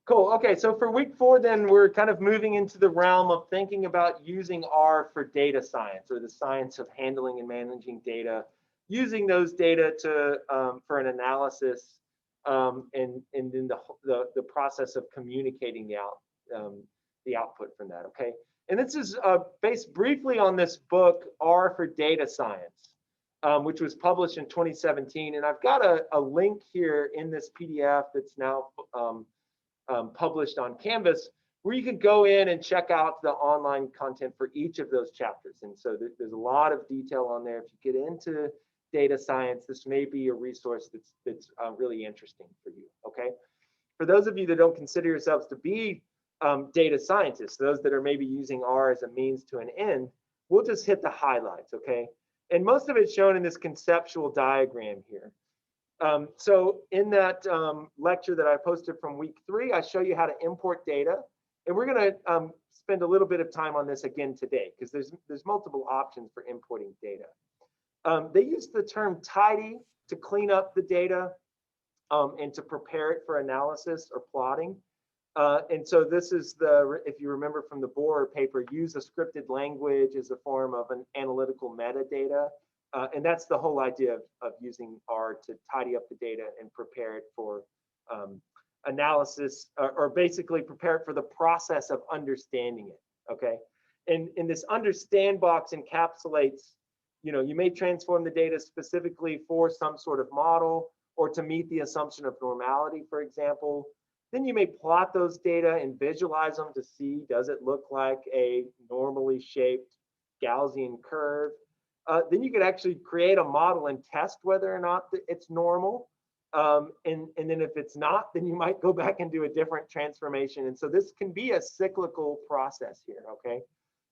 Cool. Okay, so for week 4, then we're kind of moving into the realm of thinking about using R for data science, or the science of handling and managing data, using those data to for an analysis, and then the process of communicating the output from that. Okay, and this is based briefly on this book R for Data Science, which was published in 2017, and I've got a link here in this PDF that's now published on Canvas, where you can go in and check out the online content for each of those chapters. And so there's a lot of detail on there. If you get into data science, this may be a resource that's really interesting for you. Okay, for those of you that don't consider yourselves to be data scientists, those that are maybe using R as a means to an end, we'll just hit the highlights. Okay, and most of it's shown in this conceptual diagram here. So in that lecture that I posted from week 3, I show you how to import data, and we're going to spend a little bit of time on this again today, because there's multiple options for importing data. They use the term tidy to clean up the data and to prepare it for analysis or plotting. And so this is if you remember from the Borer paper, use a scripted language as a form of an analytical metadata. And that's the whole idea of using R to tidy up the data and prepare it for analysis, or basically prepare it for the process of understanding it. Okay, and this understand box encapsulates, you may transform the data specifically for some sort of model or to meet the assumption of normality, for example. Then you may plot those data and visualize them to see, does it look like a normally shaped Gaussian curve? Then you could actually create a model and test whether or not it's normal. And then if it's not, then you might go back and do a different transformation. And so this can be a cyclical process here, okay?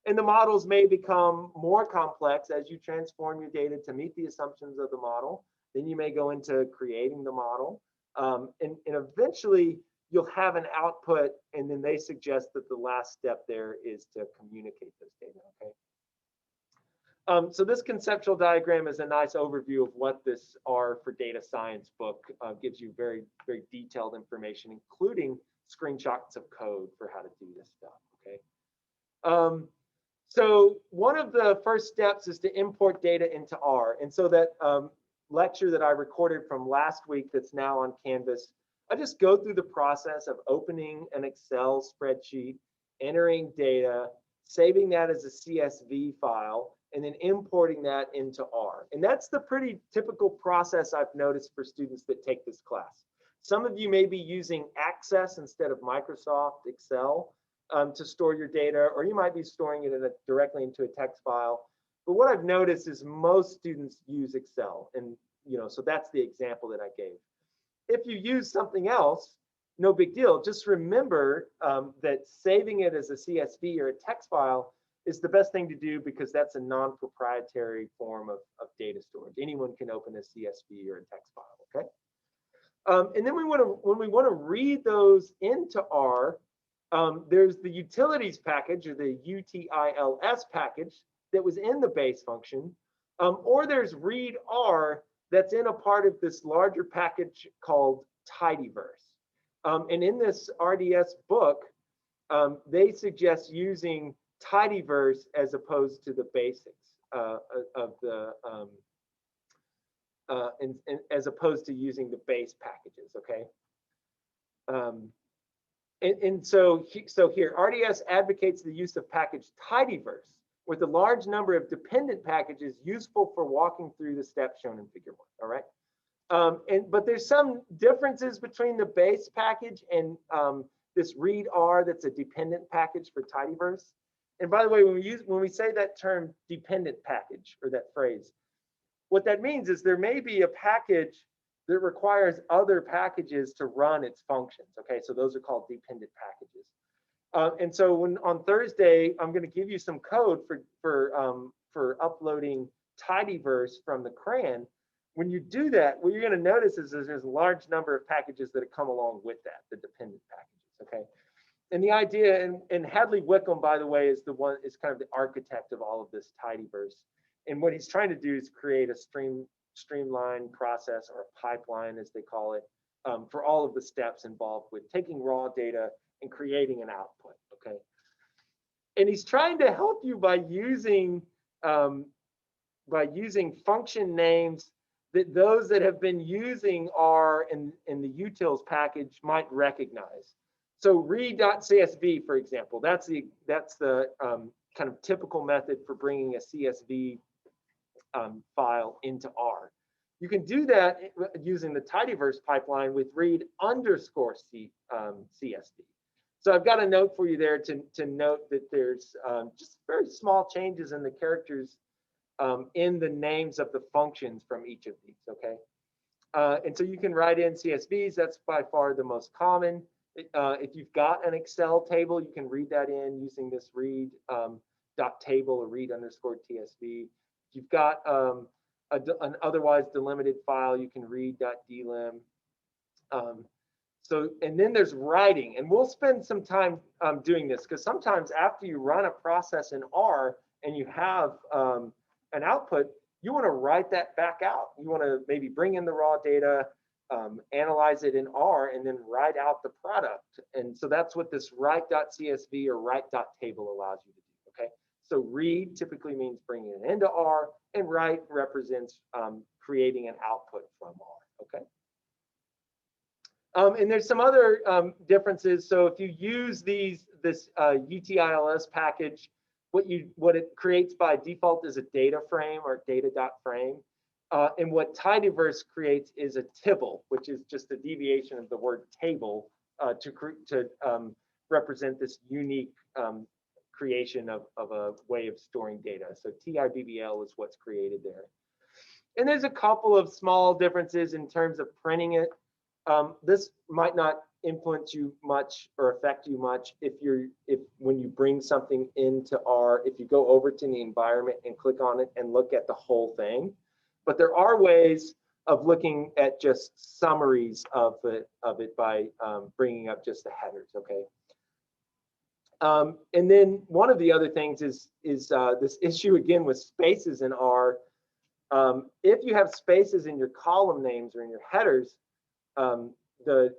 And the models may become more complex as you transform your data to meet the assumptions of the model. Then you may go into creating the model. And eventually you'll have an output, and then they suggest that the last step there is to communicate those data, okay? So this conceptual diagram is a nice overview of what this R for Data Science book gives you. Very, very detailed information, including screenshots of code for how to do this stuff, okay? So one of the first steps is to import data into R. And so that lecture that I recorded from last week that's now on Canvas, I just go through the process of opening an Excel spreadsheet, entering data, saving that as a CSV file, and then importing that into R. And that's the pretty typical process I've noticed for students that take this class. Some of you may be using Access instead of Microsoft Excel to store your data, or you might be storing it directly into a text file. But what I've noticed is most students use Excel, and so that's the example that I gave. If you use something else, no big deal. Just remember that saving it as a CSV or a text file is the best thing to do, because that's a non-proprietary form of data storage. Anyone can open a CSV or a text file, okay? And then when we want to read those into R, there's the utilities package, or the UTILS package, that was in the base function, or there's read R that's in a part of this larger package called Tidyverse. And in this RDS book, they suggest using Tidyverse as opposed to the basics of the and as opposed to using the base packages, okay? And so here, RDS advocates the use of package Tidyverse with a large number of dependent packages useful for walking through the steps shown in Figure 1. All right, but there's some differences between the base package and this read R that's a dependent package for Tidyverse. And by the way, when we say that term dependent package, or that phrase, what that means is there may be a package that requires other packages to run its functions. Okay, so those are called dependent packages. And so on Thursday, I'm going to give you some code for uploading Tidyverse from the CRAN. When you do that, what you're going to notice is there's a large number of packages that come along with that, the dependent packages. Okay, and the idea, and Hadley Wickham, by the way, is kind of the architect of all of this Tidyverse. And what he's trying to do is create a streamlined process, or a pipeline, as they call it, for all of the steps involved with taking raw data and creating an output, okay? And he's trying to help you by using function names that those that have been using R in the utils package might recognize. So read.csv, for example, that's the kind of typical method for bringing a CSV file into R. You can do that using the Tidyverse pipeline with read underscore CSV. So I've got a note for you there to note that there's just very small changes in the characters in the names of the functions from each of these, okay? And so you can write in CSVs. That's by far the most common. If you've got an Excel table, you can read that in using this read .table or read underscore TSV. If you've got an otherwise delimited file, you can read.dlim. So, and then there's writing, and we'll spend some time doing this because sometimes after you run a process in R and you have an output, you want to write that back out. You want to maybe bring in the raw data, analyze it in R, and then write out the product. And so that's what this write.csv or write.table allows you to do, okay? So read typically means bringing it into R, and write represents creating an output from R, okay? And there's some other differences. So if you use this utils package, what it creates by default is a data frame or data.frame. And what Tidyverse creates is a tibble, which is just a deviation of the word table to represent this unique creation of a way of storing data. So TIBBL is what's created there. And there's a couple of small differences in terms of printing it. This might not influence you much or affect you much if when you bring something into R, if you go over to the environment and click on it and look at the whole thing. But there are ways of looking at just summaries of it by bringing up just the headers, okay? And then one of the other things is this issue again with spaces in R. If you have spaces in your column names or in your headers, the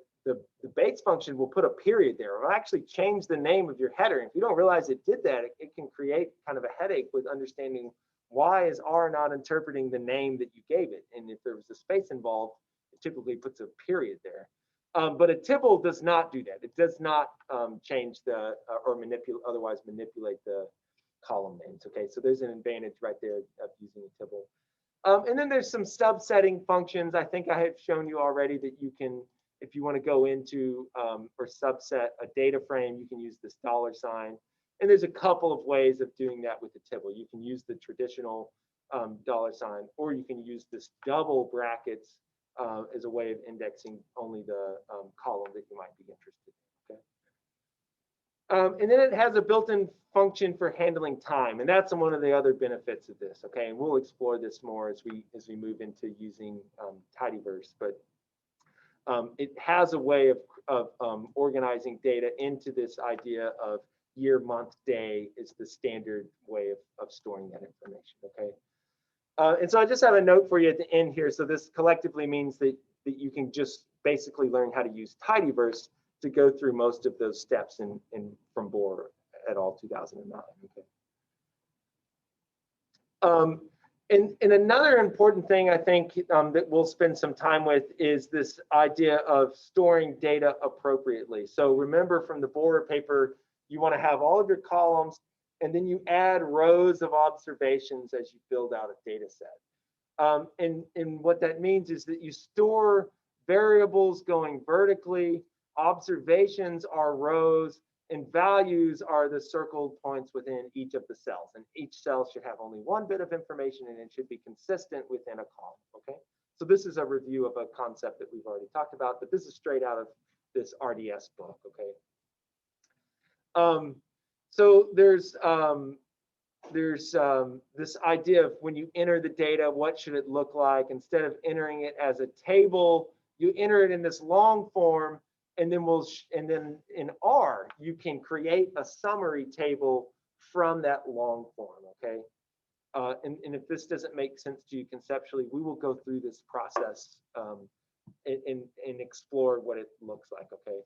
Bates function will put a period there. It'll actually change the name of your header. If you don't realize it did that, it can create kind of a headache with understanding why is R not interpreting the name that you gave it. And if there was a space involved, it typically puts a period there. But a tibble does not do that. It does not change the or otherwise manipulate the column names. Okay, so there's an advantage right there of using a tibble. And then there's some subsetting functions. I think I have shown you already that you can, if you want to go into or subset a data frame, you can use this $. And there's a couple of ways of doing that with the tibble. You can use the traditional $, or you can use this double brackets as a way of indexing only the column that you might be interested in. Okay. And then it has a built-in function for handling time, and that's one of the other benefits of this. Okay, and we'll explore this more as we move into using Tidyverse. But it has a way of organizing data into this idea of year, month, day is the standard way of storing that information. Okay. And so I just have a note for you at the end here. So this collectively means that you can just basically learn how to use Tidyverse to go through most of those steps from Bohr et al. 2009. Okay. And another important thing I think that we'll spend some time with is this idea of storing data appropriately. So remember from the Bohr paper, you want to have all of your columns, and then you add rows of observations as you build out a data set. And what that means is that you store variables going vertically, observations are rows, and values are the circled points within each of the cells. And each cell should have only one bit of information, and it should be consistent within a column. Okay. So this is a review of a concept that we've already talked about, but this is straight out of this RDS book. Okay. So there's this idea of when you enter the data, what should it look like? Instead of entering it as a table, you enter it in this long form, and then in R, you can create a summary table from that long form. Okay. And if this doesn't make sense to you conceptually, we will go through this process and explore what it looks like. Okay,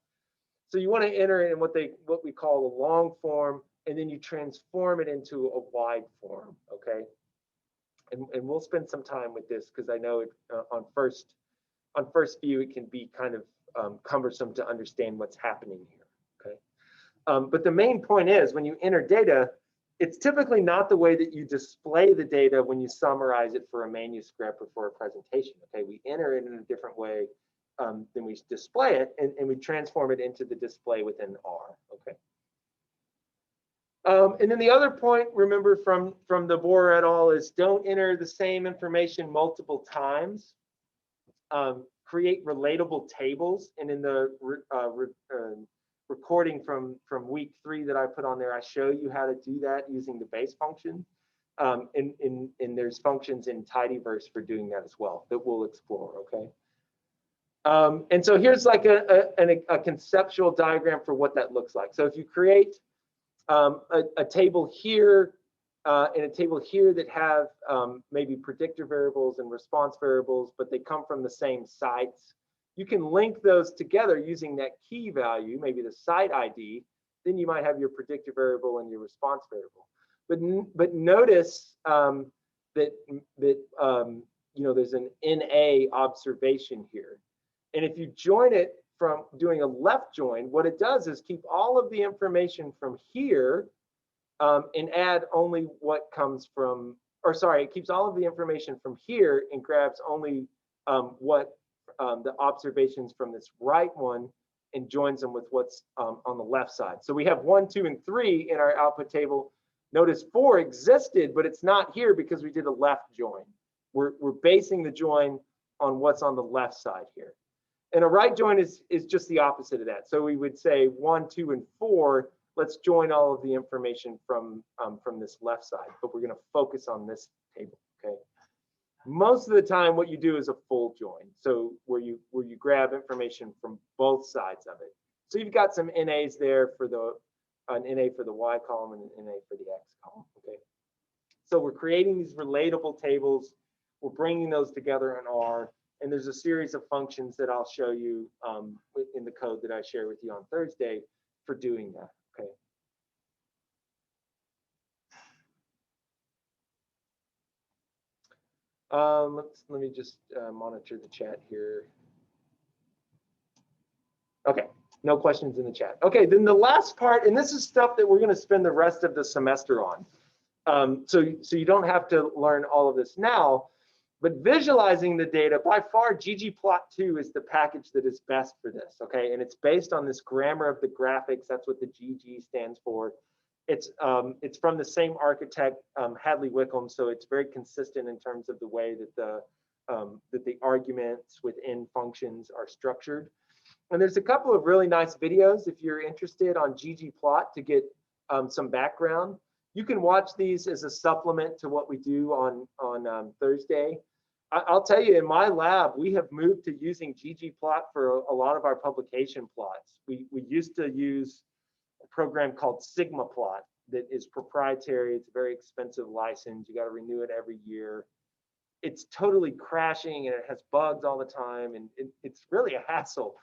so you want to enter it in what we call a long form, and then you transform it into a wide form. Okay, and we'll spend some time with this because I know it, on first view it can be kind of cumbersome to understand what's happening here. Okay, but the main point is when you enter data, it's typically not the way that you display the data when you summarize it for a manuscript or for a presentation. Okay, we enter it in a different way than we display it, and we transform it into the display within R. Okay. And then the other point, remember from the Boer et al. Is don't enter the same information multiple times. Create relatable tables, and in the recording from week 3 that I put on there, I show you how to do that using the base function. And there's functions in Tidyverse for doing that as well that we'll explore. Okay. And so here's like a conceptual diagram for what that looks like. So if you create a table here and a table here that have maybe predictor variables and response variables, but they come from the same sites, you can link those together using that key value, maybe the site ID. Then you might have your predictor variable and your response variable. But notice that you know, there's an NA observation here, and if you join it from doing a left join, what it does is keep all of the information from here and add only what comes from, or sorry, it keeps all of the information from here and grabs only what the observations from this right one and joins them with what's on the left side. So we have 1, 2, and 3 in our output table. Notice 4 existed, but it's not here because we did a left join. We're basing the join on what's on the left side here. And a right join is just the opposite of that. So we would say 1, 2, and 4, let's join all of the information from this left side, but we're going to focus on this table. Okay. Most of the time, what you do is a full join. So where you grab information from both sides of it. So you've got some NAs there for an NA for the Y column and an NA for the X column. Okay. So we're creating these relatable tables. We're bringing those together in R. And there's a series of functions that I'll show you in the code that I share with you on Thursday for doing that. Okay. Let me just monitor the chat here. Okay, no questions in the chat. Okay, then the last part, and this is stuff that we're going to spend the rest of the semester on. So you don't have to learn all of this now. But visualizing the data, by far, ggplot2 is the package that is best for this, okay? And it's based on this grammar of the graphics. That's what the GG stands for. It's from the same architect, Hadley Wickham, so it's very consistent in terms of the way that the arguments within functions are structured. And there's a couple of really nice videos if you're interested on ggplot to get some background. You can watch these as a supplement to what we do on Thursday. I'll tell you, in my lab, we have moved to using ggplot for a lot of our publication plots. We used to use a program called SigmaPlot that is proprietary. It's a very expensive license. You got to renew it every year. It's totally crashing and it has bugs all the time, and it's really a hassle.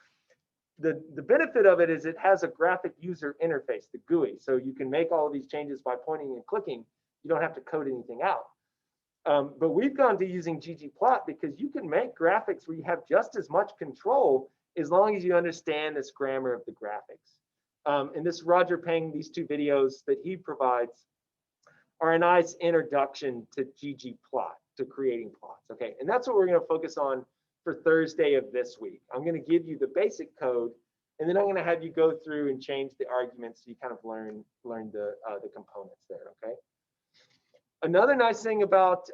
The benefit of it is it has a graphic user interface, the GUI, so you can make all of these changes by pointing and clicking. You don't have to code anything out. But we've gone to using ggplot because you can make graphics where you have just as much control as long as you understand this grammar of the graphics. And this Roger Peng, these 2 videos that he provides are a nice introduction to ggplot, to creating plots. Okay, and that's what we're going to focus on for Thursday of this week. I'm going to give you the basic code, and then I'm going to have you go through and change the arguments so you kind of learn the components there. Okay. Another nice thing about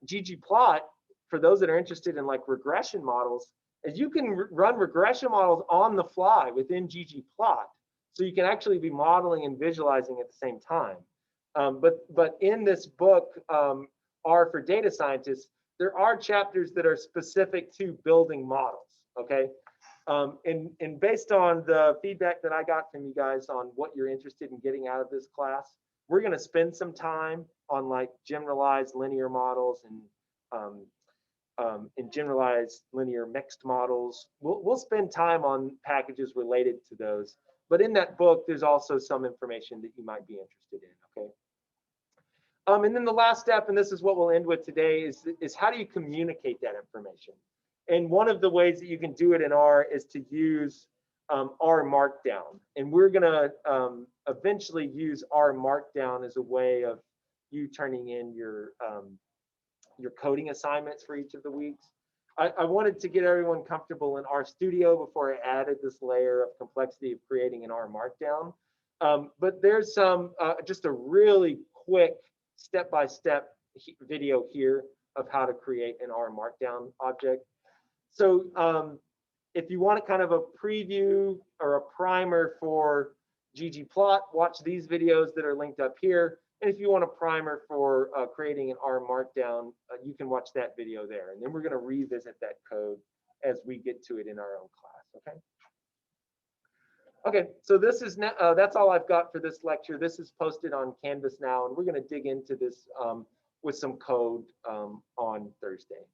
ggplot, for those that are interested in like regression models, is you can run regression models on the fly within ggplot, so you can actually be modeling and visualizing at the same time. But in this book, R for Data Scientists, there are chapters that are specific to building models, okay? And based on the feedback that I got from you guys on what you're interested in getting out of this class, we're gonna spend some time on like generalized linear models and in generalized linear mixed models. We'll spend time on packages related to those. But in that book, there's also some information that you might be interested in, okay? And then the last step, and this is what we'll end with today, is how do you communicate that information? And one of the ways that you can do it in R is to use R Markdown. And we're gonna eventually use R Markdown as a way of you turning in your coding assignments for each of the weeks. I wanted to get everyone comfortable in R Studio before I added this layer of complexity of creating an R Markdown. But there's some, just a really quick step-by-step video here of how to create an R Markdown object. So if you want a kind of a preview or a primer for ggplot, watch these videos that are linked up here. And if you want a primer for creating an R Markdown, you can watch that video there. And then we're going to revisit that code as we get to it in our own class, okay? Okay, so this is that's all I've got for this lecture. This is posted on Canvas now, and we're going to dig into this with some code on Thursday.